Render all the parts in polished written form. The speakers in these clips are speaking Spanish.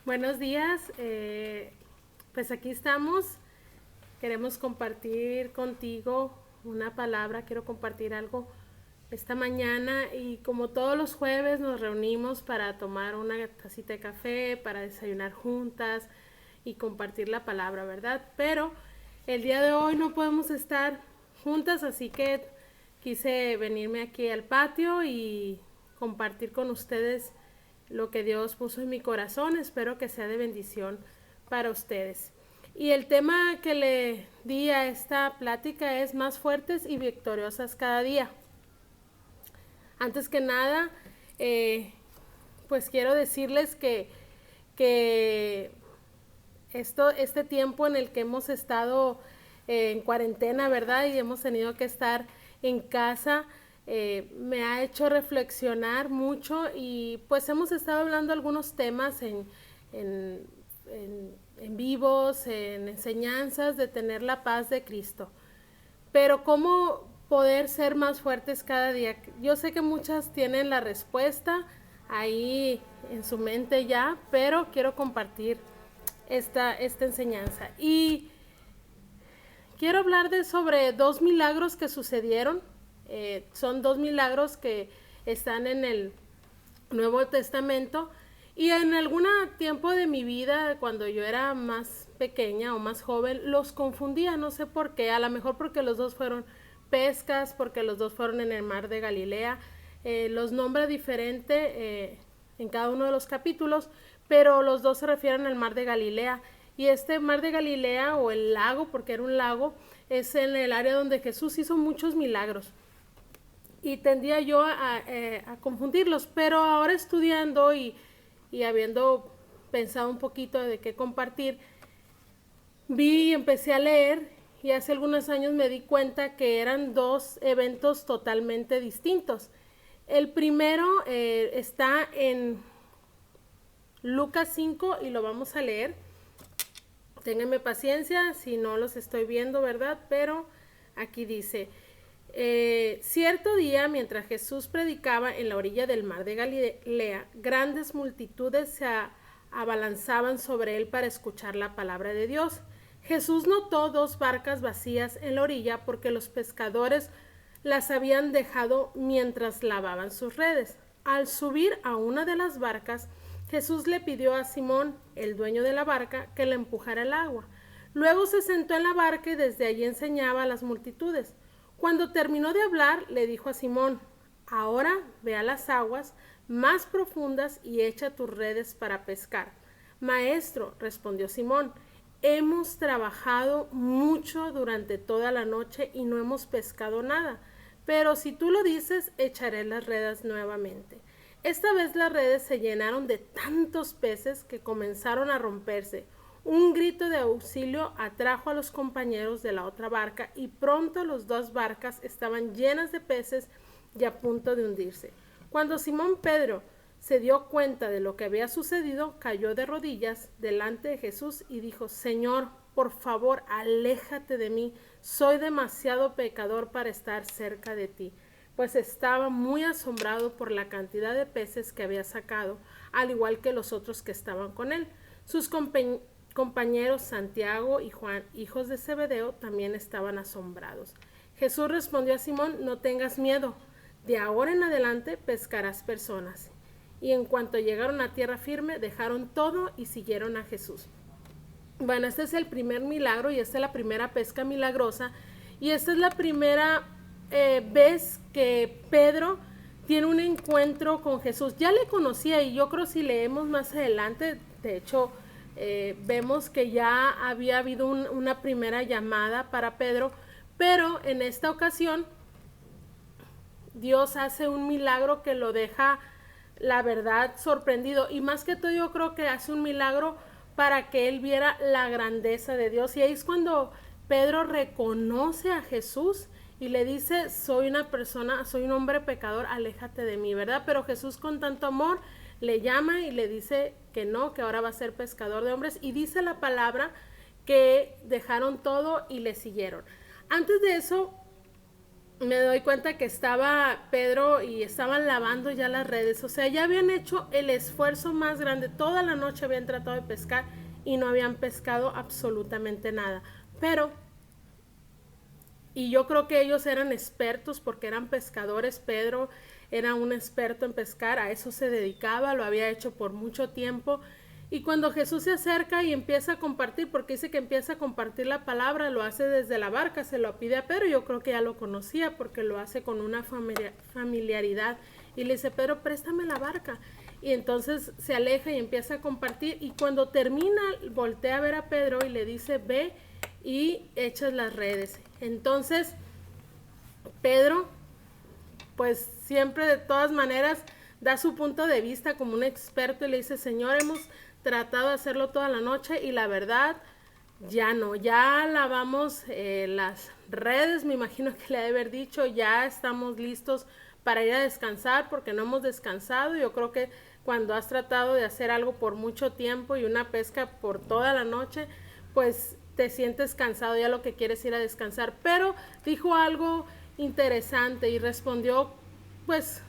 Buenos días, pues aquí estamos. Queremos compartir contigo una palabra, quiero compartir algo esta mañana y como todos los jueves nos reunimos para tomar una tacita de café, para desayunar juntas y compartir la palabra, ¿verdad? Pero el día de hoy no podemos estar juntas, así que quise venirme aquí al patio y compartir con ustedes lo que Dios puso en mi corazón. Espero que sea de bendición para ustedes. Y el tema que le di a esta plática es más fuertes y victoriosas cada día. Antes que nada, pues quiero decirles que este tiempo en el que hemos estado en cuarentena, ¿verdad? Y hemos tenido que estar en casa, me ha hecho reflexionar mucho y pues hemos estado hablando algunos temas en, en vivos, en enseñanzas de tener la paz de Cristo. Pero ¿cómo poder ser más fuertes cada día? Yo sé que muchas tienen la respuesta ahí en su mente ya, pero quiero compartir esta enseñanza. Y quiero hablar sobre dos milagros que sucedieron. Son dos milagros que están en el Nuevo Testamento. Y en algún tiempo de mi vida, cuando yo era más pequeña o más joven, los confundía, no sé por qué, a lo mejor porque los dos fueron pescas, porque los dos fueron en el mar de Galilea, los nombra diferente en cada uno de los capítulos, pero los dos se refieren al mar de Galilea. Y este mar de Galilea, o el lago, porque era un lago, es en el área donde Jesús hizo muchos milagros. Y tendía yo a confundirlos, pero ahora estudiando y habiendo pensado un poquito de qué compartir, vi y empecé a leer y hace algunos años me di cuenta que eran dos eventos totalmente distintos. El primero está en Lucas 5 y lo vamos a leer. Ténganme paciencia si no los estoy viendo, ¿verdad? Pero aquí dice, cierto día, mientras Jesús predicaba en la orilla del mar de Galilea, grandes multitudes se abalanzaban sobre él para escuchar la palabra de Dios. Jesús notó dos barcas vacías en la orilla porque los pescadores las habían dejado mientras lavaban sus redes. Al subir a una de las barcas, Jesús le pidió a Simón, el dueño de la barca, que le empujara el agua. Luego se sentó en la barca y desde allí enseñaba a las multitudes. Cuando terminó de hablar, le dijo a Simón, ahora ve a las aguas más profundas y echa tus redes para pescar. Maestro, respondió Simón, hemos trabajado mucho durante toda la noche y no hemos pescado nada, pero si tú lo dices, echaré las redes nuevamente. Esta vez las redes se llenaron de tantos peces que comenzaron a romperse. Un grito de auxilio atrajo a los compañeros de la otra barca y pronto las dos barcas estaban llenas de peces y a punto de hundirse. Cuando Simón Pedro se dio cuenta de lo que había sucedido, cayó de rodillas delante de Jesús y dijo, Señor, por favor, aléjate de mí, soy demasiado pecador para estar cerca de ti. Pues estaba muy asombrado por la cantidad de peces que había sacado, al igual que los otros que estaban con él. Sus compañeros Santiago y Juan, hijos de Zebedeo, también estaban asombrados. Jesús respondió a Simón, no tengas miedo, de ahora en adelante pescarás personas. Y en cuanto llegaron a tierra firme, dejaron todo y siguieron a Jesús. Bueno, este es el primer milagro y esta es la primera pesca milagrosa y esta es la primera vez que Pedro tiene un encuentro con Jesús. Ya le conocía y yo creo si leemos más adelante, de hecho vemos que ya había habido una primera llamada para Pedro, pero en esta ocasión Dios hace un milagro que lo deja, la verdad, sorprendido. Y más que todo yo creo que hace un milagro para que él viera la grandeza de Dios. Y ahí es cuando Pedro reconoce a Jesús y le dice, soy una persona, soy un hombre pecador, aléjate de mí, ¿verdad? Pero Jesús con tanto amor le llama y le dice que no, que ahora va a ser pescador de hombres. Y dice la palabra que dejaron todo y le siguieron. Antes de eso, me doy cuenta que estaba Pedro y estaban lavando ya las redes. O sea, ya habían hecho el esfuerzo más grande. Toda la noche habían tratado de pescar y no habían pescado absolutamente nada. Pero, y yo creo que ellos eran expertos porque eran pescadores. Pedro era un experto en pescar, a eso se dedicaba, lo había hecho por mucho tiempo. Y cuando Jesús se acerca y empieza a compartir, porque dice que empieza a compartir la palabra, lo hace desde la barca, se lo pide a Pedro, yo creo que ya lo conocía porque lo hace con una familiaridad. Y le dice, Pedro, préstame la barca. Y entonces se aleja y empieza a compartir. Y cuando termina, voltea a ver a Pedro y le dice, ve y echas las redes. Entonces, Pedro, pues siempre de todas maneras da su punto de vista como un experto y le dice, Señor, hemos tratado de hacerlo toda la noche y la verdad ya no, ya lavamos las redes, me imagino que le ha de haber dicho, ya estamos listos para ir a descansar porque no hemos descansado. Yo creo que cuando has tratado de hacer algo por mucho tiempo y una pesca por toda la noche, pues te sientes cansado, ya lo que quieres ir a descansar. Pero dijo algo interesante y respondió pues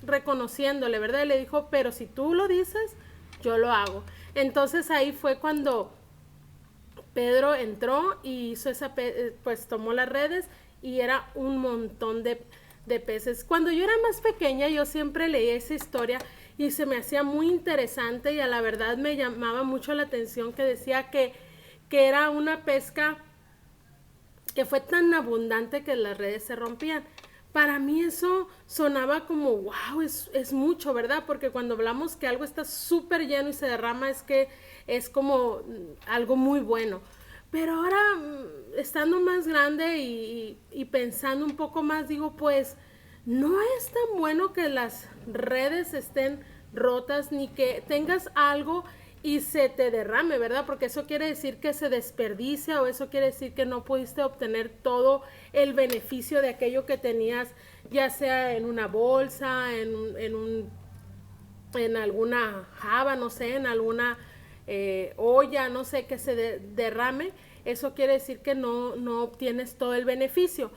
reconociéndole, ¿verdad? Y le dijo, pero si tú lo dices, yo lo hago. Entonces ahí fue cuando Pedro entró y hizo pues tomó las redes y era un montón de peces. Cuando yo era más pequeña, yo siempre leía esa historia y se me hacía muy interesante y a la verdad me llamaba mucho la atención que decía que era una pesca que fue tan abundante que las redes se rompían. Para mí eso sonaba como, wow, es mucho, ¿verdad? Porque cuando hablamos que algo está súper lleno y se derrama es que es como algo muy bueno. Pero ahora, estando más grande y pensando un poco más, digo, pues no es tan bueno que las redes estén rotas ni que tengas algo y se te derrame, ¿verdad? Porque eso quiere decir que se desperdicia o eso quiere decir que no pudiste obtener todo el beneficio de aquello que tenías, ya sea en una bolsa, en alguna java, no sé, en alguna olla, no sé, que se derrame. Eso quiere decir que no obtienes todo el beneficio.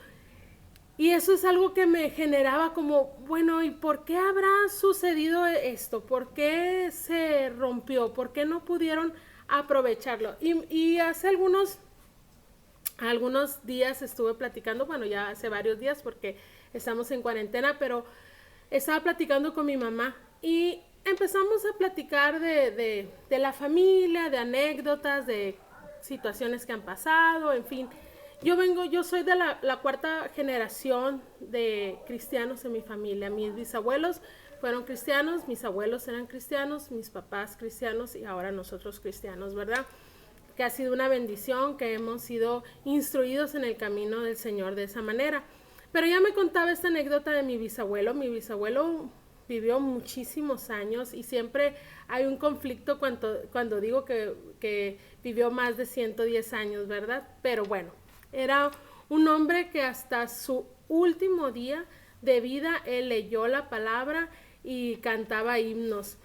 Y eso es algo que me generaba como, bueno, ¿y por qué habrá sucedido esto? ¿Por qué se rompió? ¿Por qué no pudieron aprovecharlo? Y hace algunos días estuve platicando, bueno, ya hace varios días porque estamos en cuarentena, pero estaba platicando con mi mamá y empezamos a platicar de la familia, de anécdotas, de situaciones que han pasado, en fin. Yo soy de la cuarta generación de cristianos en mi familia. Mis bisabuelos fueron cristianos, mis abuelos eran cristianos, mis papás cristianos y ahora nosotros cristianos, ¿verdad? Que ha sido una bendición, que hemos sido instruidos en el camino del Señor de esa manera. Pero ya me contaba esta anécdota de mi bisabuelo. Mi bisabuelo vivió muchísimos años y siempre hay un conflicto cuando digo que vivió más de 110 años, ¿verdad? Pero bueno, era un hombre que hasta su último día de vida él leyó la palabra y cantaba himnos.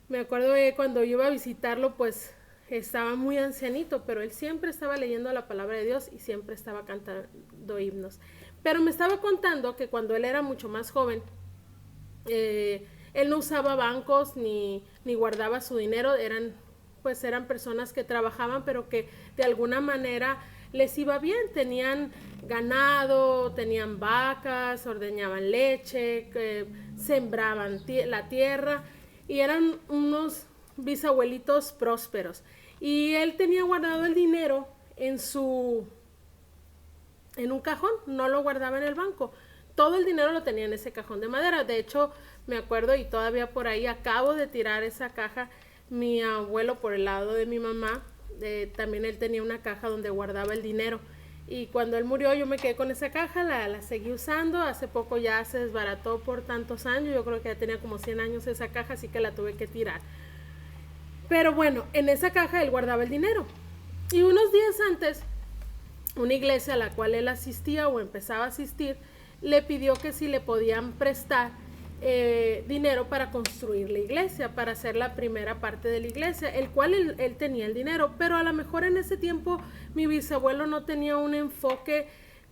Me acuerdo que cuando yo iba a visitarlo, pues estaba muy ancianito, pero él siempre estaba leyendo la palabra de Dios y siempre estaba cantando himnos. Pero me estaba contando que cuando él era mucho más joven, él no usaba bancos ni guardaba su dinero, eran personas que trabajaban, pero que de alguna manera les iba bien, tenían ganado, tenían vacas, ordeñaban leche, sembraban la tierra y eran unos bisabuelitos prósperos. Y él tenía guardado el dinero en un cajón, no lo guardaba en el banco. Todo el dinero lo tenía en ese cajón de madera. De hecho, me acuerdo y todavía por ahí acabo de tirar esa caja. Mi abuelo, por el lado de mi mamá, también él tenía una caja donde guardaba el dinero. Y cuando él murió yo me quedé con esa caja, la seguí usando. Hace poco ya se desbarató por tantos años. Yo creo que ya tenía como 100 años esa caja, así que la tuve que tirar. Pero bueno, en esa caja él guardaba el dinero. Y unos días antes, una iglesia a la cual él asistía o empezaba a asistir, le pidió que si le podían prestar dinero para construir la iglesia, para hacer la primera parte de la iglesia, el cual él tenía el dinero, pero a lo mejor en ese tiempo mi bisabuelo no tenía un enfoque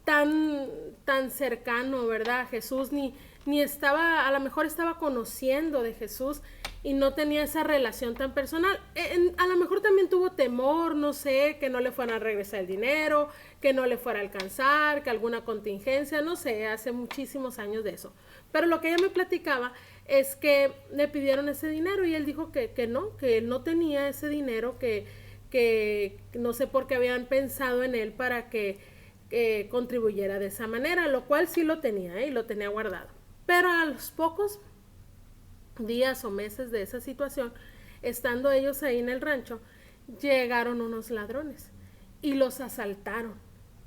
tan cercano, ¿verdad? A Jesús, ni estaba, a lo mejor estaba conociendo de Jesús y no tenía esa relación tan personal. A lo mejor también tuvo temor, no sé, que no le fuera a regresar el dinero, que no le fuera a alcanzar, que alguna contingencia, no sé, hace muchísimos años de eso. Pero lo que ella me platicaba es que le pidieron ese dinero y él dijo que él no tenía ese dinero, que no sé por qué habían pensado en él para que contribuyera de esa manera, lo cual sí lo tenía, y lo tenía guardado. Pero a los pocos días o meses de esa situación, estando ellos ahí en el rancho, llegaron unos ladrones y los asaltaron.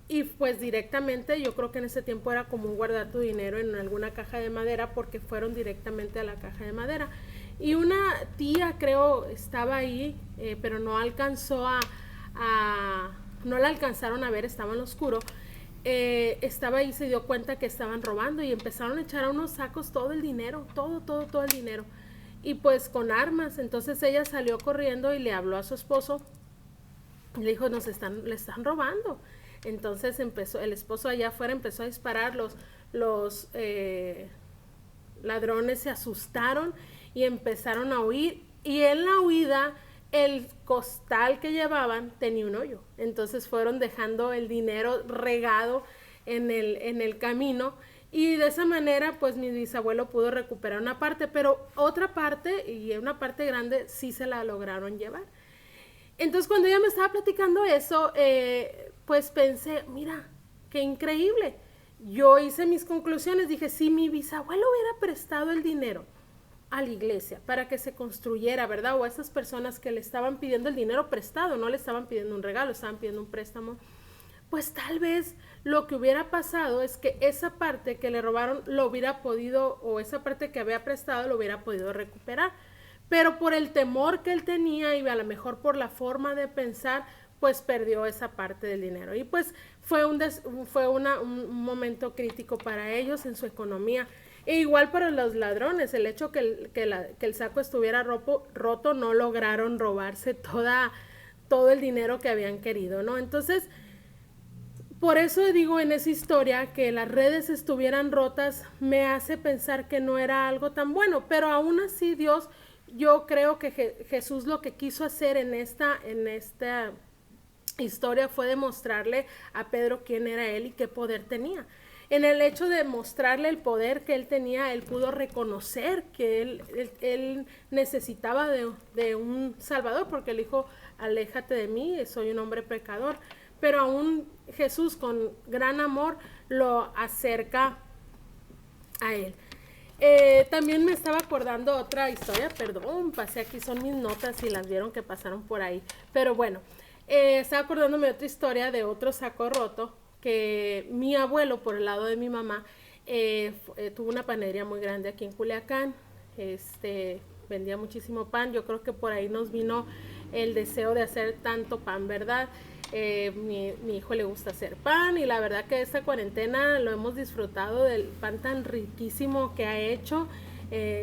Y pues directamente, yo creo que en ese tiempo era común guardar tu dinero en alguna caja de madera, porque fueron directamente a la caja de madera. Y una tía, creo, estaba ahí, pero no alcanzó no la alcanzaron a ver, estaba en lo oscuro. Estaba ahí, se dio cuenta que estaban robando y empezaron a echar a unos sacos todo el dinero, todo el dinero. Y pues con armas. Entonces ella salió corriendo y le habló a su esposo. Le dijo, le están robando. Entonces el esposo allá afuera empezó a disparar, los ladrones se asustaron y empezaron a huir, y en la huida el costal que llevaban tenía un hoyo, entonces fueron dejando el dinero regado en el camino, y de esa manera pues mi bisabuelo pudo recuperar una parte, pero otra parte, y una parte grande, sí se la lograron llevar. Entonces cuando ella me estaba platicando eso, pues pensé, mira, qué increíble. Yo hice mis conclusiones, dije, si mi bisabuelo hubiera prestado el dinero a la iglesia para que se construyera, ¿verdad? O a esas personas que le estaban pidiendo el dinero prestado, no le estaban pidiendo un regalo, estaban pidiendo un préstamo, pues tal vez lo que hubiera pasado es que esa parte que le robaron lo hubiera podido, o esa parte que había prestado lo hubiera podido recuperar. Pero por el temor que él tenía y a lo mejor por la forma de pensar, pues perdió esa parte del dinero. Y pues fue un momento crítico para ellos en su economía. E igual para los ladrones, el hecho que el saco estuviera roto, no lograron robarse todo el dinero que habían querido, ¿no? Entonces, por eso digo en esa historia que las redes estuvieran rotas, me hace pensar que no era algo tan bueno, pero aún así Dios, yo creo que Jesús lo que quiso hacer en esta historia fue demostrarle a Pedro quién era él y qué poder tenía. En el hecho de mostrarle el poder que él tenía, él pudo reconocer que él necesitaba de un salvador, porque le dijo, aléjate de mí, soy un hombre pecador. Pero aún Jesús con gran amor lo acerca a él. También me estaba acordando otra historia, perdón, pasé aquí, son mis notas y las vieron que pasaron por ahí. Pero bueno, estaba acordándome de otra historia de otro saco roto, que mi abuelo, por el lado de mi mamá, tuvo una panadería muy grande aquí en Culiacán. Vendía muchísimo pan. Yo creo que por ahí nos vino el deseo de hacer tanto pan, ¿verdad? Mi hijo le gusta hacer pan, y la verdad que esta cuarentena lo hemos disfrutado del pan tan riquísimo que ha hecho.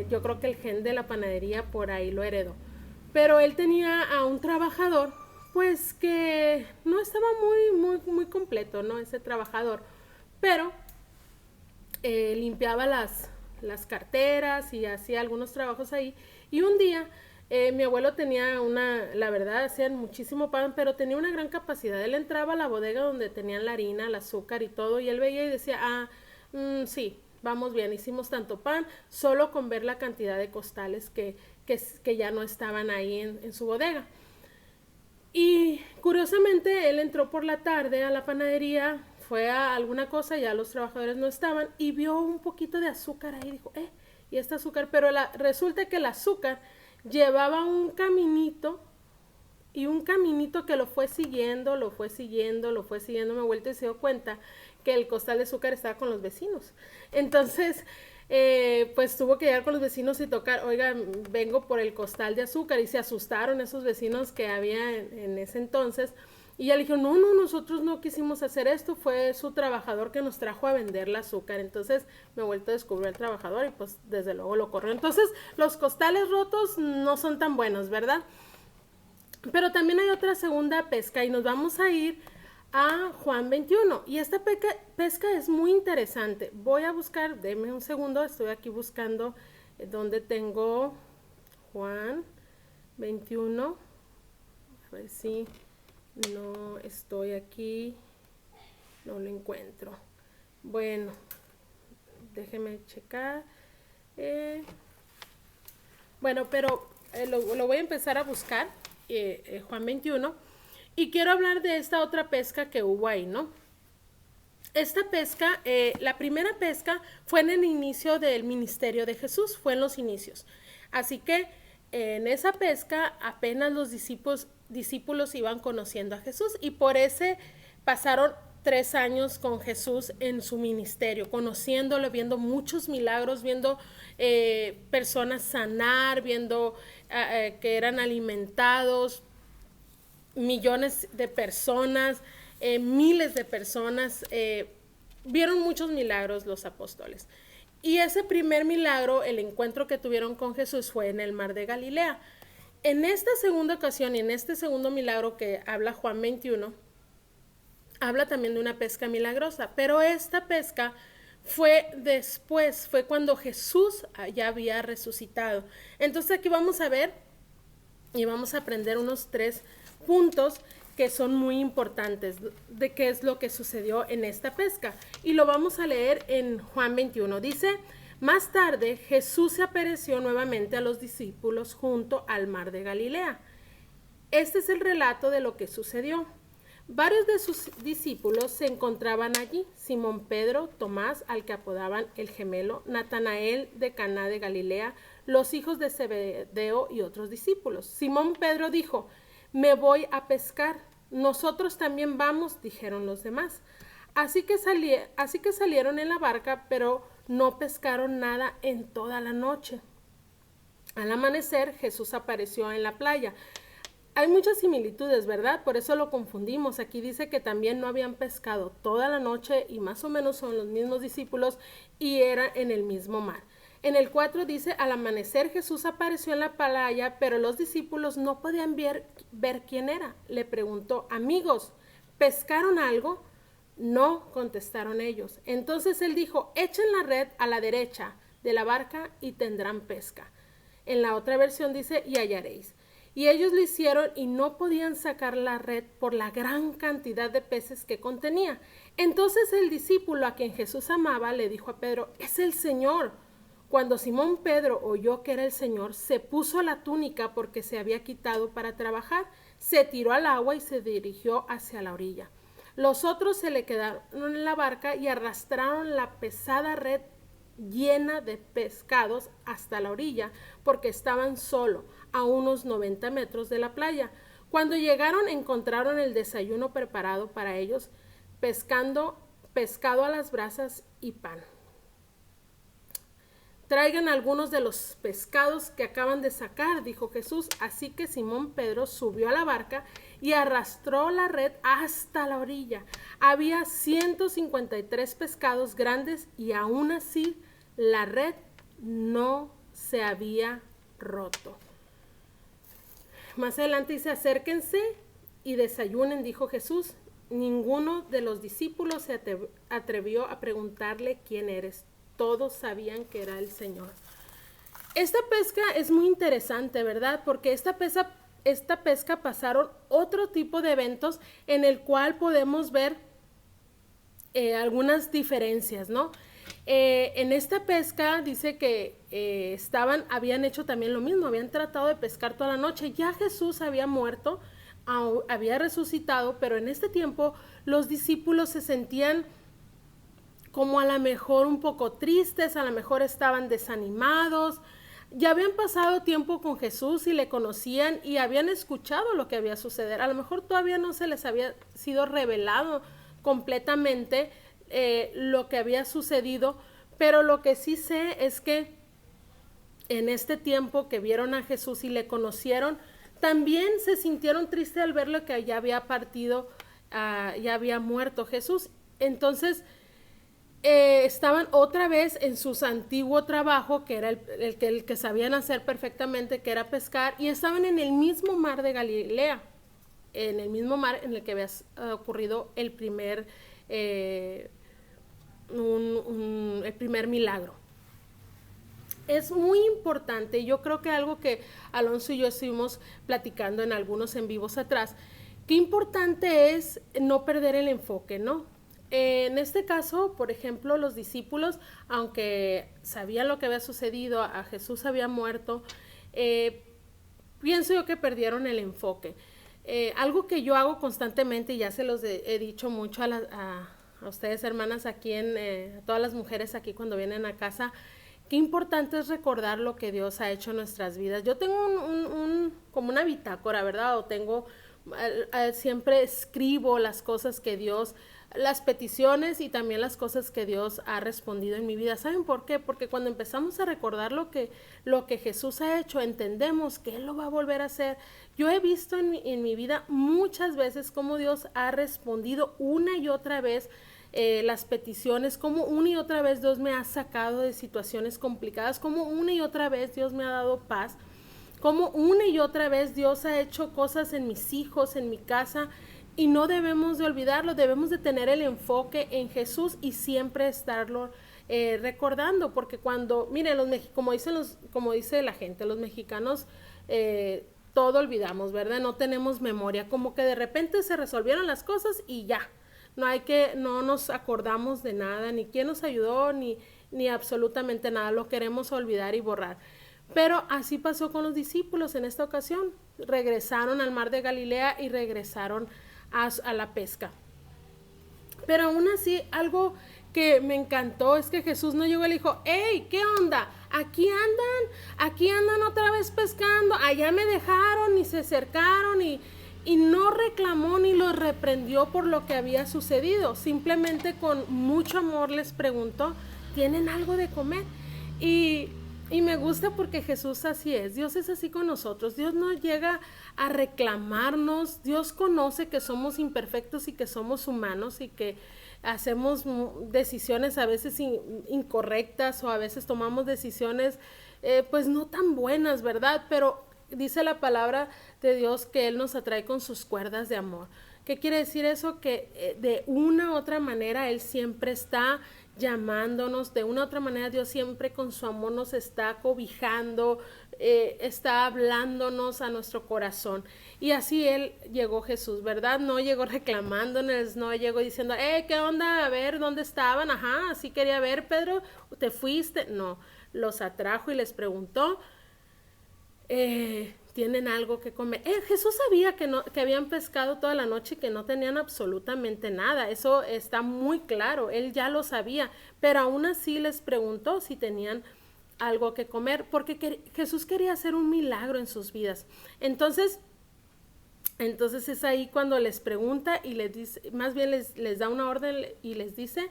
Yo creo que el gen de la panadería por ahí lo heredó. Pero él tenía a un trabajador, pues que no estaba muy completo, ¿no? Ese trabajador, pero limpiaba las carteras y hacía algunos trabajos ahí. Y un día mi abuelo tenía la verdad, hacían muchísimo pan, pero tenía una gran capacidad. Él entraba a la bodega donde tenían la harina, el azúcar y todo, y él veía y decía, sí, vamos bien, hicimos tanto pan, solo con ver la cantidad de costales que ya no estaban ahí en su bodega. Y curiosamente él entró por la tarde a la panadería, fue a alguna cosa, ya los trabajadores no estaban, y vio un poquito de azúcar ahí, dijo, y este azúcar, pero resulta que el azúcar llevaba un caminito, y un caminito que lo fue siguiendo, me vuelto y se dio cuenta que el costal de azúcar estaba con los vecinos. Entonces, pues tuvo que llegar con los vecinos y tocar, oiga, vengo por el costal de azúcar, y se asustaron esos vecinos que había en ese entonces. Y ella le dijo, no, nosotros no quisimos hacer esto, fue su trabajador que nos trajo a vender el azúcar. Entonces me he vuelto a descubrir al trabajador y pues desde luego lo corrió. Entonces los costales rotos no son tan buenos, ¿verdad? Pero también hay otra segunda pesca, y nos vamos a ir a Juan 21. Y esta pesca es muy interesante. Voy a buscar, denme un segundo, estoy aquí buscando donde tengo Juan 21. A ver si no estoy aquí, no lo encuentro. Bueno, déjeme checar. Bueno, pero lo voy a empezar a buscar, Juan 21. Y quiero hablar de esta otra pesca que hubo ahí, ¿no? Esta pesca, la primera pesca fue en el inicio del ministerio de Jesús, fue en los inicios. Así que en esa pesca apenas los discípulos iban conociendo a Jesús y por ese pasaron 3 años con Jesús en su ministerio, conociéndolo, viendo muchos milagros, viendo personas sanar, viendo que eran alimentados, millones de personas, miles de personas, vieron muchos milagros los apóstoles. Y ese primer milagro, el encuentro que tuvieron con Jesús fue en el mar de Galilea. En esta segunda ocasión y en este segundo milagro que habla Juan 21, habla también de una pesca milagrosa, pero esta pesca fue después, fue cuando Jesús ya había resucitado. Entonces aquí vamos a ver y vamos a aprender unos 3 puntos que son muy importantes de qué es lo que sucedió en esta pesca. Y lo vamos a leer en Juan 21. Dice, más tarde Jesús se apareció nuevamente a los discípulos junto al mar de Galilea. Este es el relato de lo que sucedió. Varios de sus discípulos se encontraban allí: Simón Pedro, Tomás, al que apodaban el gemelo, Natanael de Caná de Galilea, los hijos de Zebedeo y otros discípulos. Simón Pedro dijo, me voy a pescar. Nosotros también vamos, dijeron los demás. Así que salieron en la barca, pero no pescaron nada en toda la noche. Al amanecer, Jesús apareció en la playa. Hay muchas similitudes, ¿verdad? Por eso lo confundimos. Aquí dice que también no habían pescado toda la noche y más o menos son los mismos discípulos y era en el mismo mar. En el 4 dice, al amanecer Jesús apareció en la playa, pero los discípulos no podían ver quién era. Le preguntó, amigos, ¿pescaron algo? No, contestaron ellos. Entonces él dijo, echen la red a la derecha de la barca y tendrán pesca. En la otra versión dice, y hallaréis. Y ellos lo hicieron y no podían sacar la red por la gran cantidad de peces que contenía. Entonces el discípulo a quien Jesús amaba le dijo a Pedro, es el Señor. Cuando Simón Pedro oyó que era el Señor, se puso la túnica porque se había quitado para trabajar, se tiró al agua y se dirigió hacia la orilla. Los otros se le quedaron en la barca y arrastraron la pesada red llena de pescados hasta la orilla, porque estaban solo a unos 90 metros de la playa. Cuando llegaron encontraron el desayuno preparado para ellos, pescado a las brasas y pan. Traigan algunos de los pescados que acaban de sacar, dijo Jesús. Así que Simón Pedro subió a la barca y arrastró la red hasta la orilla. Había 153 pescados grandes y aún así la red no se había roto. Más adelante dice, acérquense y desayunen, dijo Jesús. Ninguno de los discípulos se atrevió a preguntarle quién eres. Todos sabían que era el Señor. Esta pesca es muy interesante, ¿verdad? Porque esta pesca pasaron otro tipo de eventos en el cual podemos ver algunas diferencias, ¿no? En esta pesca dice que habían hecho también lo mismo, habían tratado de pescar toda la noche. Ya Jesús había muerto, había resucitado, pero en este tiempo los discípulos se sentían como a lo mejor un poco tristes, a lo mejor estaban desanimados. Ya habían pasado tiempo con Jesús y le conocían y habían escuchado lo que había sucedido. A lo mejor todavía no se les había sido revelado completamente lo que había sucedido, pero lo que sí sé es que en este tiempo que vieron a Jesús y le conocieron, también se sintieron tristes al ver lo que ya había partido, ya había muerto Jesús. Entonces estaban otra vez en su antiguo trabajo, que era el que sabían hacer perfectamente, que era pescar, y estaban en el mismo mar de Galilea. en el mismo mar en el que había ocurrido el primer, el primer milagro. Es muy importante, yo creo que algo que Alonso y yo estuvimos platicando en algunos en vivos atrás, qué importante es no perder el enfoque, ¿no? En este caso, por ejemplo, los discípulos, aunque sabían lo que había sucedido, a Jesús había muerto, pienso yo que perdieron el enfoque. Algo que yo hago constantemente, y ya se los he dicho mucho a ustedes, hermanas, aquí a todas las mujeres aquí cuando vienen a casa, qué importante es recordar lo que Dios ha hecho en nuestras vidas. Yo tengo como una bitácora, ¿verdad? O tengo, siempre escribo las cosas que Dios, las peticiones y también las cosas que Dios ha respondido en mi vida. ¿Saben por qué? Porque cuando empezamos a recordar lo que Jesús ha hecho, entendemos que Él lo va a volver a hacer. Yo he visto en mi vida muchas veces cómo Dios ha respondido una y otra vez las peticiones, como una y otra vez Dios me ha sacado de situaciones complicadas, como una y otra vez Dios me ha dado paz, como una y otra vez Dios ha hecho cosas en mis hijos, en mi casa, y no debemos de olvidarlo, debemos de tener el enfoque en Jesús y siempre estarlo recordando, porque cuando, miren, como dice la gente, los mexicanos todo olvidamos, ¿verdad? No tenemos memoria, como que de repente se resolvieron las cosas y ya. No nos acordamos de nada, ni quién nos ayudó, ni absolutamente nada, lo queremos olvidar y borrar. Pero así pasó con los discípulos en esta ocasión. Regresaron al mar de Galilea y regresaron a la pesca. Pero aún así, algo que me encantó es que Jesús no llegó y le dijo, hey, ¿qué onda? Aquí andan otra vez pescando, allá me dejaron y se acercaron y no reclamó ni los reprendió por lo que había sucedido. Simplemente con mucho amor les preguntó, ¿tienen algo de comer? Y me gusta porque Jesús así es. Dios es así con nosotros. Dios no llega a reclamarnos. Dios conoce que somos imperfectos y que somos humanos y que hacemos decisiones a veces incorrectas o a veces tomamos decisiones pues no tan buenas, ¿verdad? Pero dice la palabra de Dios que Él nos atrae con sus cuerdas de amor. ¿Qué quiere decir eso? Que de una u otra manera Él siempre está llamándonos, de una u otra manera Dios siempre con su amor nos está cobijando, está hablándonos a nuestro corazón. Y así llegó Jesús, ¿verdad? No llegó reclamándonos, no llegó diciendo, ¿qué onda? A ver, ¿dónde estaban? Ajá, así quería ver, Pedro, ¿te fuiste? No, los atrajo y les preguntó, ¿tienen algo que comer? Jesús sabía que habían pescado toda la noche y que no tenían absolutamente nada. Eso está muy claro. Él ya lo sabía. Pero aún así les preguntó si tenían algo que comer. Porque Jesús quería hacer un milagro en sus vidas. Entonces es ahí cuando les pregunta y les dice, más bien les da una orden y les dice,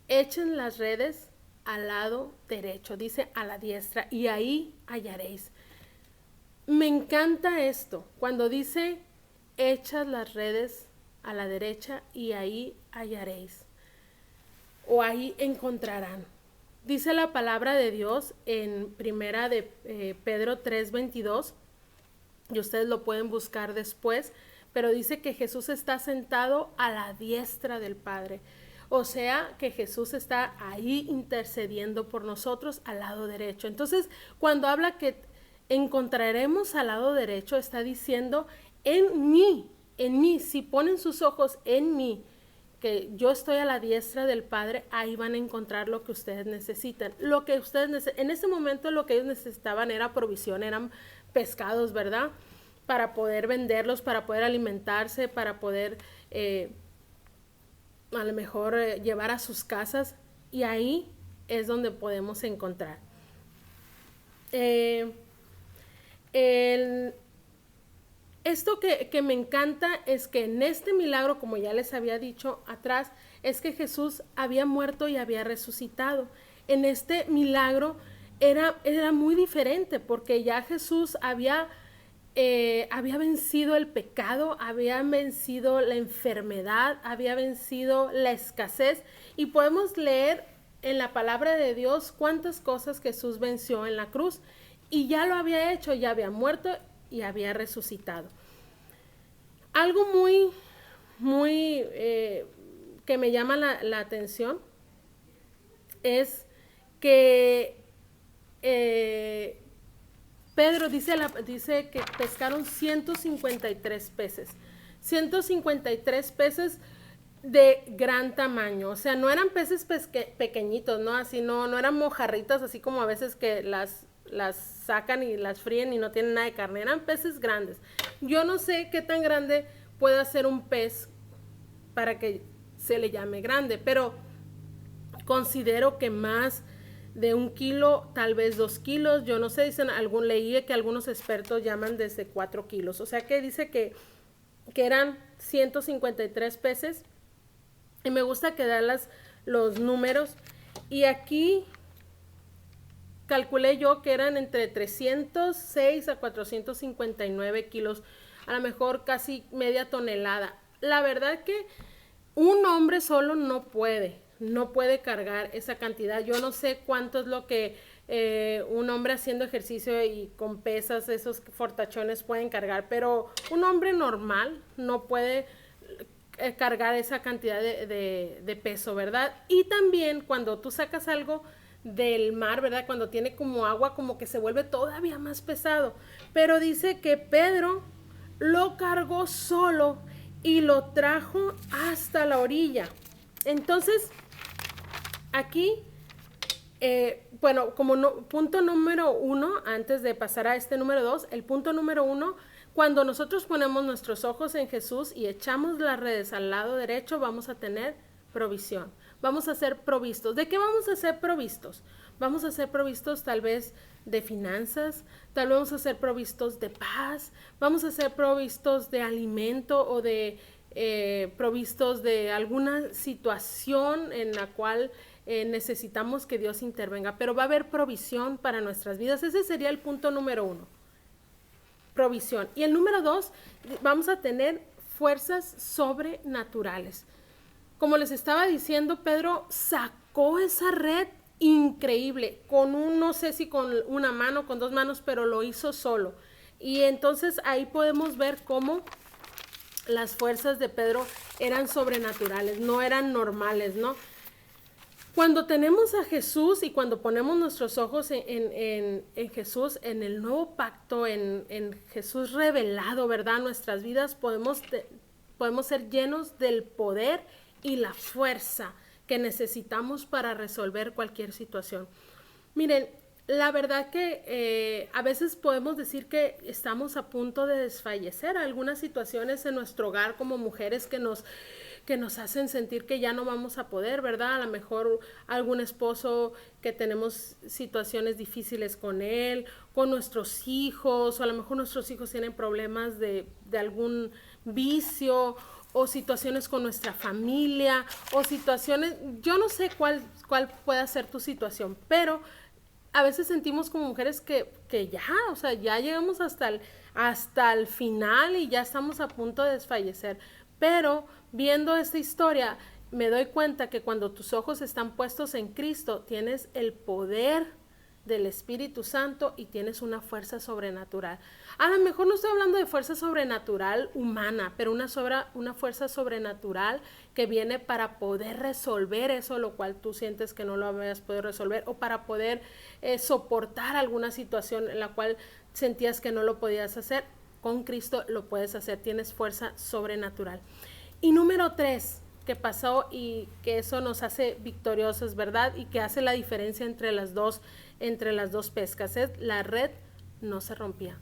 echen las redes al lado derecho. Dice a la diestra y ahí hallaréis. Me encanta esto, cuando dice, echad las redes a la derecha y ahí hallaréis, o ahí encontrarán. Dice la palabra de Dios en primera de Pedro 3:22, y ustedes lo pueden buscar después, pero dice que Jesús está sentado a la diestra del Padre. O sea, que Jesús está ahí intercediendo por nosotros al lado derecho. Entonces, cuando habla que encontraremos al lado derecho, está diciendo en mí, si ponen sus ojos en mí, que yo estoy a la diestra del Padre, ahí van a encontrar lo que ustedes necesitan. En ese momento lo que ellos necesitaban era provisión, eran pescados, ¿verdad? Para poder venderlos, para poder alimentarse, para poder a lo mejor llevar a sus casas, y ahí es donde podemos encontrar. Esto que me encanta es que en este milagro, como ya les había dicho atrás, es que Jesús había muerto y había resucitado. En este milagro era muy diferente porque ya Jesús había vencido el pecado, había vencido la enfermedad, había vencido la escasez, y podemos leer en la palabra de Dios cuántas cosas Jesús venció en la cruz. Y ya lo había hecho, ya había muerto y había resucitado. Algo muy que me llama la atención es que Pedro dice que pescaron 153 peces. 153 peces de gran tamaño. O sea, no eran peces pequeñitos, ¿no? Así no eran mojarritas, así como a veces que las sacan y las fríen y no tienen nada de carne. Eran peces grandes. Yo no sé qué tan grande puede ser un pez para que se le llame grande, pero considero que más de 1 kilo, tal vez 2 kilos, yo no sé, leí que algunos expertos llaman desde 4 kilos, o sea que dice que eran 153 peces, y me gusta que dan los números, y aquí calculé yo que eran entre 306 a 459 kilos, a lo mejor casi media tonelada. La verdad que un hombre solo no puede cargar esa cantidad. Yo no sé cuánto es lo que un hombre haciendo ejercicio y con pesas, esos fortachones pueden cargar, pero un hombre normal no puede cargar esa cantidad de peso, ¿verdad? Y también cuando tú sacas algo del mar, ¿verdad? Cuando tiene como agua, como que se vuelve todavía más pesado. Pero dice que Pedro lo cargó solo y lo trajo hasta la orilla. Entonces, aquí, bueno, punto número 1, antes de pasar a este número 2, el punto número 1, cuando nosotros ponemos nuestros ojos en Jesús y echamos las redes al lado derecho, vamos a tener provisión. Vamos a ser provistos. ¿De qué vamos a ser provistos? Vamos a ser provistos tal vez de finanzas, tal vez vamos a ser provistos de paz, vamos a ser provistos de alimento o de provistos de alguna situación en la cual necesitamos que Dios intervenga, pero va a haber provisión para nuestras vidas. Ese sería el punto número 1, provisión. Y el número 2, vamos a tener fuerzas sobrenaturales. Como les estaba diciendo, Pedro sacó esa red increíble, no sé si con una mano, con 2 manos, pero lo hizo solo. Y entonces ahí podemos ver cómo las fuerzas de Pedro eran sobrenaturales, no eran normales, ¿no? Cuando tenemos a Jesús y cuando ponemos nuestros ojos en Jesús, en el nuevo pacto, en Jesús revelado, ¿verdad? Nuestras vidas podemos ser llenos del poder y la fuerza que necesitamos para resolver cualquier situación. Miren, la verdad que a veces podemos decir que estamos a punto de desfallecer. Algunas situaciones en nuestro hogar como mujeres que nos hacen sentir que ya no vamos a poder, ¿verdad? A lo mejor algún esposo que tenemos situaciones difíciles con él, con nuestros hijos, o a lo mejor nuestros hijos tienen problemas de algún vicio, o situaciones con nuestra familia, o situaciones, yo no sé cuál pueda ser tu situación, pero a veces sentimos como mujeres que ya, o sea, ya llegamos hasta el final y ya estamos a punto de desfallecer. Pero viendo esta historia, me doy cuenta que cuando tus ojos están puestos en Cristo, tienes el poder del Espíritu Santo y tienes una fuerza sobrenatural. A lo mejor no estoy hablando de fuerza sobrenatural humana, pero una fuerza sobrenatural que viene para poder resolver eso, lo cual tú sientes que no lo habías podido resolver, o para poder soportar alguna situación en la cual sentías que no lo podías hacer. Con Cristo lo puedes hacer, tienes fuerza sobrenatural. Y número 3, que pasó y que eso nos hace victoriosos, ¿verdad? Y que hace la diferencia entre las dos pescas, es la red no se rompía.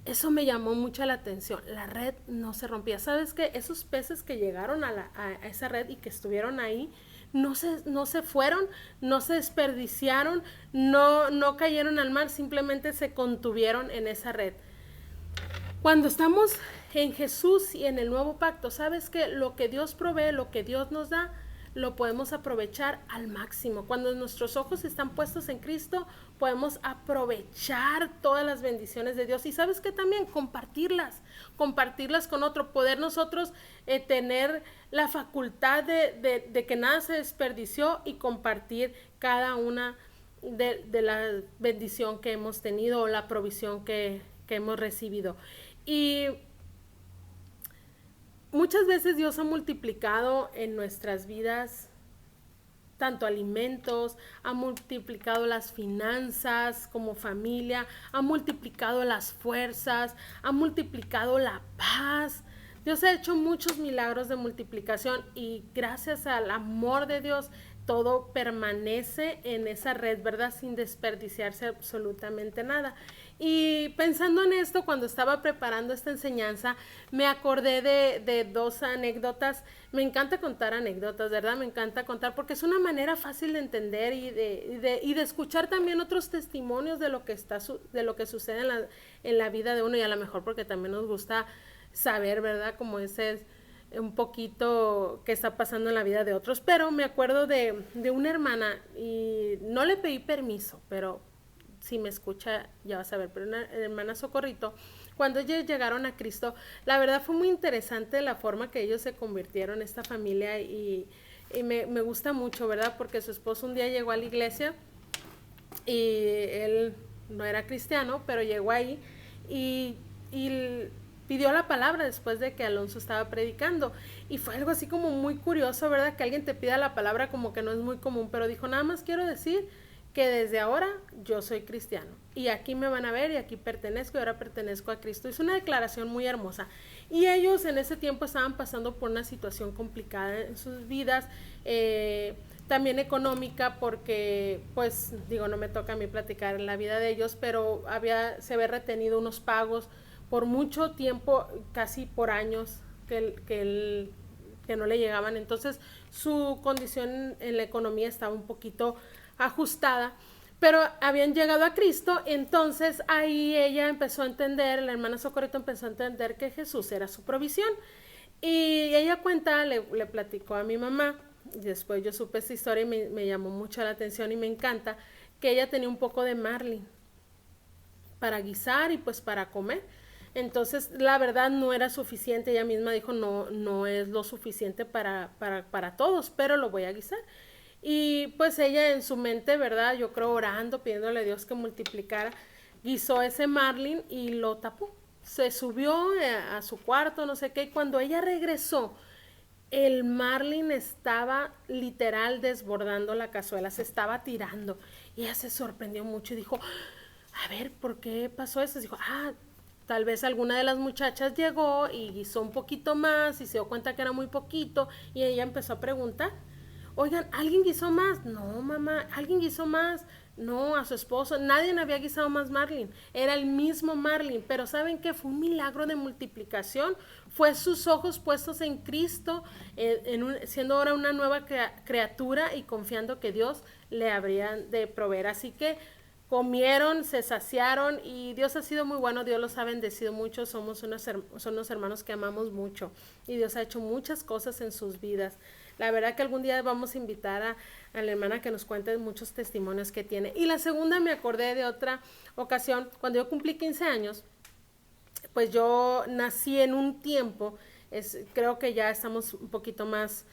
Eso me llamó mucho la atención, la red no se rompía. ¿Sabes qué? Esos peces que llegaron a esa red y que estuvieron ahí, no se fueron, no se desperdiciaron, no cayeron al mar, simplemente se contuvieron en esa red. Cuando estamos en Jesús y en el nuevo pacto, sabes que lo que Dios provee, lo que Dios nos da, lo podemos aprovechar al máximo. Cuando nuestros ojos están puestos en Cristo, podemos aprovechar todas las bendiciones de Dios. Y sabes que también compartirlas con otro, poder nosotros tener la facultad de que nada se desperdició y compartir cada una de la bendición que hemos tenido o la provisión que hemos recibido. Y muchas veces Dios ha multiplicado en nuestras vidas tanto alimentos, ha multiplicado las finanzas como familia, ha multiplicado las fuerzas, ha multiplicado la paz. Dios ha hecho muchos milagros de multiplicación y gracias al amor de Dios todo permanece en esa red, ¿verdad? Sin desperdiciarse absolutamente nada. Y pensando en esto, cuando estaba preparando esta enseñanza, me acordé de dos anécdotas. Me encanta contar anécdotas, ¿verdad? Me encanta contar porque es una manera fácil de entender y de escuchar también otros testimonios de lo que de lo que sucede en la vida de uno, y a lo mejor porque también nos gusta saber, ¿verdad? Como ese es un poquito qué está pasando en la vida de otros. Pero me acuerdo de una hermana y no le pedí permiso, pero si me escucha ya vas a ver, pero una hermana Socorrito, cuando ellos llegaron a Cristo, la verdad fue muy interesante la forma que ellos se convirtieron, esta familia, y me gusta mucho, ¿verdad? Porque su esposo un día llegó a la iglesia y él no era cristiano, pero llegó ahí y pidió la palabra después de que Alonso estaba predicando, y fue algo así como muy curioso, ¿verdad? Que alguien te pida la palabra, como que no es muy común, pero dijo, nada más quiero decir que desde ahora yo soy cristiano y aquí me van a ver y aquí pertenezco y ahora pertenezco a Cristo. Es una declaración muy hermosa y ellos en ese tiempo estaban pasando por una situación complicada en sus vidas, también económica, porque pues digo, no me toca a mí platicar en la vida de ellos, pero se había retenido unos pagos por mucho tiempo, casi por años, que no le llegaban. Entonces su condición en la economía estaba un poquito ajustada, pero habían llegado a Cristo. Entonces ahí ella empezó a entender, la hermana Socorrito empezó a entender que Jesús era su provisión, y ella cuenta, le platicó a mi mamá, y después yo supe esta historia y me llamó mucho la atención y me encanta, que ella tenía un poco de marlin para guisar y pues para comer. Entonces la verdad no era suficiente, ella misma dijo, no es lo suficiente para todos, pero lo voy a guisar. Y pues ella en su mente, ¿verdad? Yo creo orando, pidiéndole a Dios que multiplicara, guisó ese marlin y lo tapó. Se subió a su cuarto, no sé qué, y cuando ella regresó, el marlin estaba literal desbordando la cazuela, se estaba tirando. Y ella se sorprendió mucho y dijo, a ver, ¿por qué pasó eso? Dijo, tal vez alguna de las muchachas llegó y guisó un poquito más y se dio cuenta que era muy poquito, y ella empezó a preguntar, oigan, ¿alguien guisó más? No, mamá, ¿alguien guisó más? No, a su esposo, nadie había guisado más marlin, era el mismo marlin, pero ¿saben qué? Fue un milagro de multiplicación, fue sus ojos puestos en Cristo, siendo ahora una nueva criatura y confiando que Dios le habría de proveer. Así que comieron, se saciaron y Dios ha sido muy bueno, Dios los ha bendecido mucho, son unos hermanos que amamos mucho y Dios ha hecho muchas cosas en sus vidas. La verdad que algún día vamos a invitar a la hermana que nos cuente muchos testimonios que tiene. Y la segunda, me acordé de otra ocasión, cuando yo cumplí 15 años, pues yo nací en un tiempo, creo que ya estamos un poquito más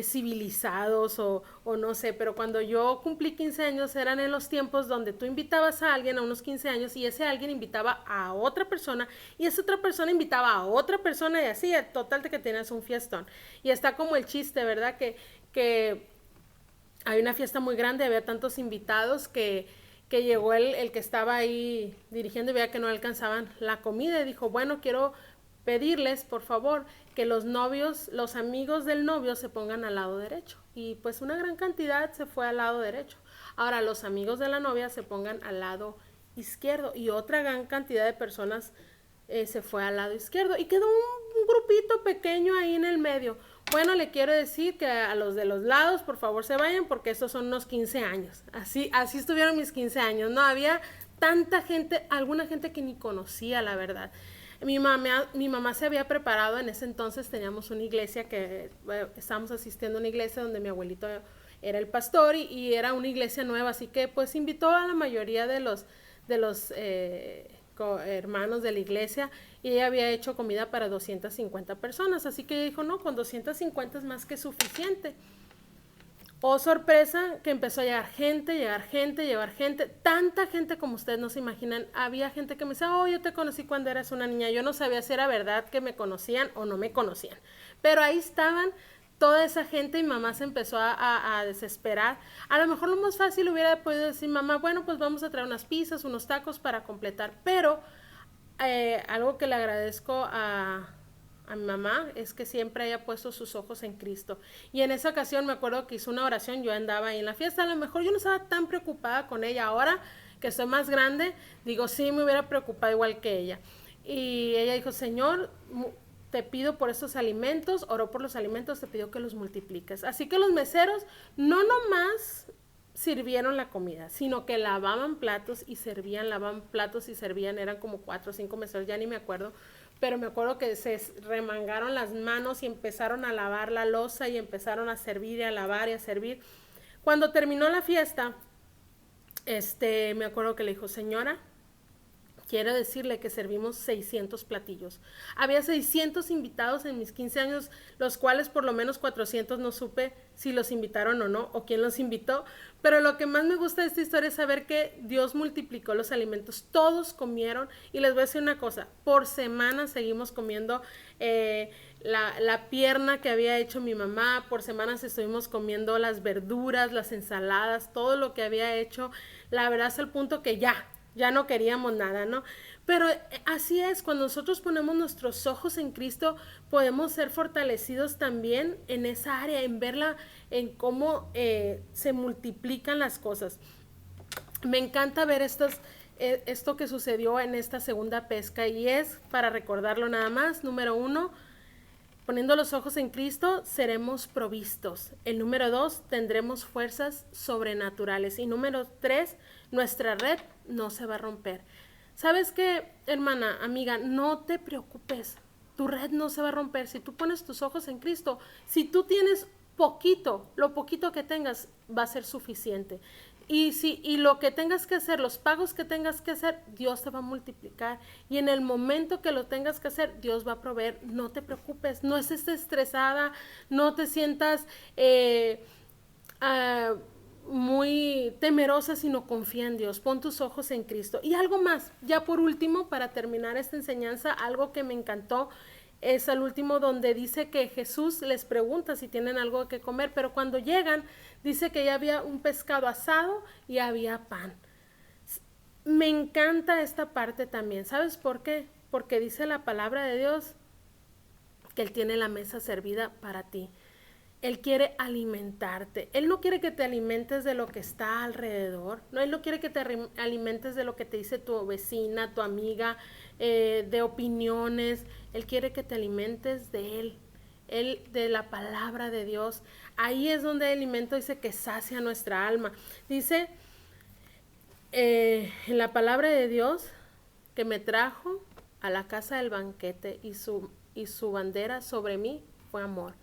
civilizados o no sé, pero cuando yo cumplí 15 años eran en los tiempos donde tú invitabas a alguien a unos 15 años y ese alguien invitaba a otra persona y esa otra persona invitaba a otra persona y así, total de que tenías un fiestón. Y está como el chiste, ¿verdad? Que hay una fiesta muy grande, había tantos invitados que llegó el que estaba ahí dirigiendo y veía que no alcanzaban la comida y dijo, bueno, quiero pedirles, por favor, que los amigos del novio se pongan al lado derecho. Y pues una gran cantidad se fue al lado derecho. Ahora los amigos de la novia se pongan al lado izquierdo y otra gran cantidad de personas se fue al lado izquierdo y quedó un grupito pequeño ahí en el medio. Bueno, le quiero decir que a los de los lados, por favor, se vayan porque estos son unos 15 años. Así estuvieron mis 15 años, ¿no? Había tanta gente, alguna gente que ni conocía, la verdad. Mi mamá se había preparado, en ese entonces teníamos una iglesia estábamos asistiendo a una iglesia donde mi abuelito era el pastor y era una iglesia nueva, así que pues invitó a la mayoría de los hermanos de la iglesia y ella había hecho comida para 250 personas, así que ella dijo, no, con 250 es más que suficiente. Oh, sorpresa, que empezó a llegar gente, tanta gente como ustedes no se imaginan. Había gente que me decía, oh, yo te conocí cuando eras una niña. Yo no sabía si era verdad que me conocían o no me conocían. Pero ahí estaban toda esa gente y mamá se empezó a desesperar. A lo mejor lo más fácil hubiera podido decir, mamá, bueno, pues vamos a traer unas pizzas, unos tacos para completar. Pero algo que le agradezco a mi mamá es que siempre haya puesto sus ojos en Cristo. Y en esa ocasión me acuerdo que hizo una oración, yo andaba ahí en la fiesta, a lo mejor yo no estaba tan preocupada con ella. Ahora que soy más grande, digo, sí, me hubiera preocupado igual que ella. Y ella dijo, Señor, te pido por estos alimentos, oró por los alimentos, te pido que los multipliques. Así que los meseros no nomás sirvieron la comida, sino que lavaban platos y servían, eran como 4 o 5 meseros, ya ni me acuerdo, pero me acuerdo que se remangaron las manos y empezaron a lavar la loza y empezaron a servir y a lavar y a servir. Cuando terminó la fiesta, me acuerdo que le dijo, señora, quiero decirle que servimos 600 platillos. Había 600 invitados en mis 15 años, los cuales por lo menos 400 no supe si los invitaron o no, o quién los invitó. Pero lo que más me gusta de esta historia es saber que Dios multiplicó los alimentos. Todos comieron. Y les voy a decir una cosa, por semana seguimos comiendo la pierna que había hecho mi mamá. Por semanas estuvimos comiendo las verduras, las ensaladas, todo lo que había hecho. La verdad es el punto que ya no queríamos nada, ¿no? Pero así es, cuando nosotros ponemos nuestros ojos en Cristo, podemos ser fortalecidos también en esa área, en verla, en cómo se multiplican las cosas. Me encanta ver esto que sucedió en esta segunda pesca, y es, para recordarlo nada más, número 1, poniendo los ojos en Cristo, seremos provistos. El número 2, tendremos fuerzas sobrenaturales. Y número 3, nuestra red no se va a romper. ¿Sabes qué, hermana, amiga? No te preocupes. Tu red no se va a romper. Si tú pones tus ojos en Cristo, si tú tienes poquito, lo poquito que tengas va a ser suficiente. Y lo que tengas que hacer, los pagos que tengas que hacer, Dios te va a multiplicar. Y en el momento que lo tengas que hacer, Dios va a proveer. No te preocupes, no estés estresada, no te sientas muy temerosa, sino confía en Dios. Pon tus ojos en Cristo. Y algo más, ya por último, para terminar esta enseñanza, algo que me encantó es al último, donde dice que Jesús les pregunta si tienen algo que comer, pero cuando llegan dice que ya había un pescado asado y había pan. Me encanta esta parte también. ¿Sabes por qué? Porque dice la palabra de Dios que Él tiene la mesa servida para ti. Él quiere alimentarte. Él no quiere que te alimentes de lo que está alrededor. No, Él no quiere que te alimentes de lo que te dice tu vecina, tu amiga, de opiniones. Él quiere que te alimentes de Él, de la palabra de Dios. Ahí es donde el alimento dice que sacia nuestra alma. Dice en la palabra de Dios que me trajo a la casa del banquete y su bandera sobre mí fue amor.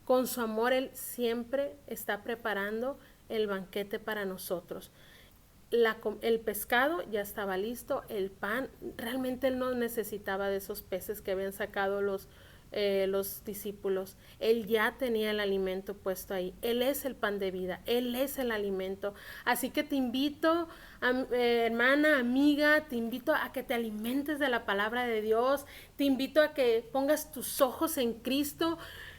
Con su amor Él siempre está preparando el banquete para nosotros. El pescado ya estaba listo, el pan, realmente Él no necesitaba de esos peces que habían sacado los discípulos. Él ya tenía el alimento puesto ahí. Él es el pan de vida, Él es el alimento. Así que te invito, hermana, amiga, te invito a que te alimentes de la palabra de Dios, te invito a que pongas tus ojos en Cristo.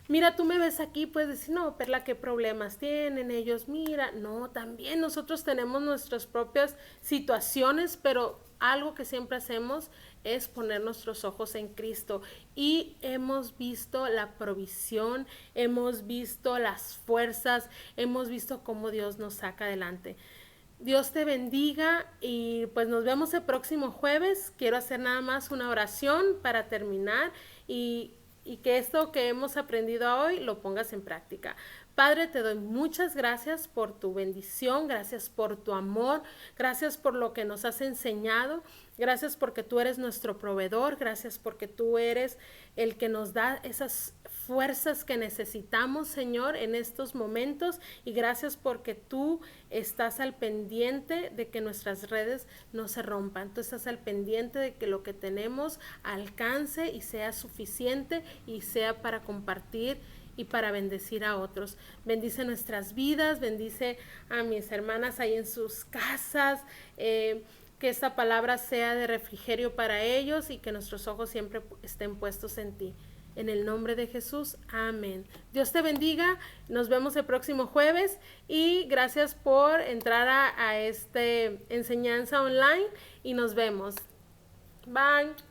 Mira, tú me ves aquí, puedes decir, no, Perla, ¿qué problemas tienen ellos? Mira, no, también nosotros tenemos nuestras propias situaciones, pero algo que siempre hacemos es poner nuestros ojos en Cristo. Y hemos visto la provisión, hemos visto las fuerzas, hemos visto cómo Dios nos saca adelante. Dios te bendiga y pues nos vemos el próximo jueves. Quiero hacer nada más una oración para terminar y que esto que hemos aprendido hoy lo pongas en práctica. Padre, te doy muchas gracias por tu bendición, gracias por tu amor, gracias por lo que nos has enseñado, gracias porque tú eres nuestro proveedor, gracias porque tú eres el que nos da esas fuerzas que necesitamos, Señor, en estos momentos, y gracias porque tú estás al pendiente de que nuestras redes no se rompan. Tú estás al pendiente de que lo que tenemos alcance y sea suficiente y sea para compartir y para bendecir a otros. Bendice nuestras vidas, bendice a mis hermanas ahí en sus casas, que esta palabra sea de refrigerio para ellos y que nuestros ojos siempre estén puestos en ti. En el nombre de Jesús, amén. Dios te bendiga, nos vemos el próximo jueves y gracias por entrar a esta enseñanza online y nos vemos. Bye.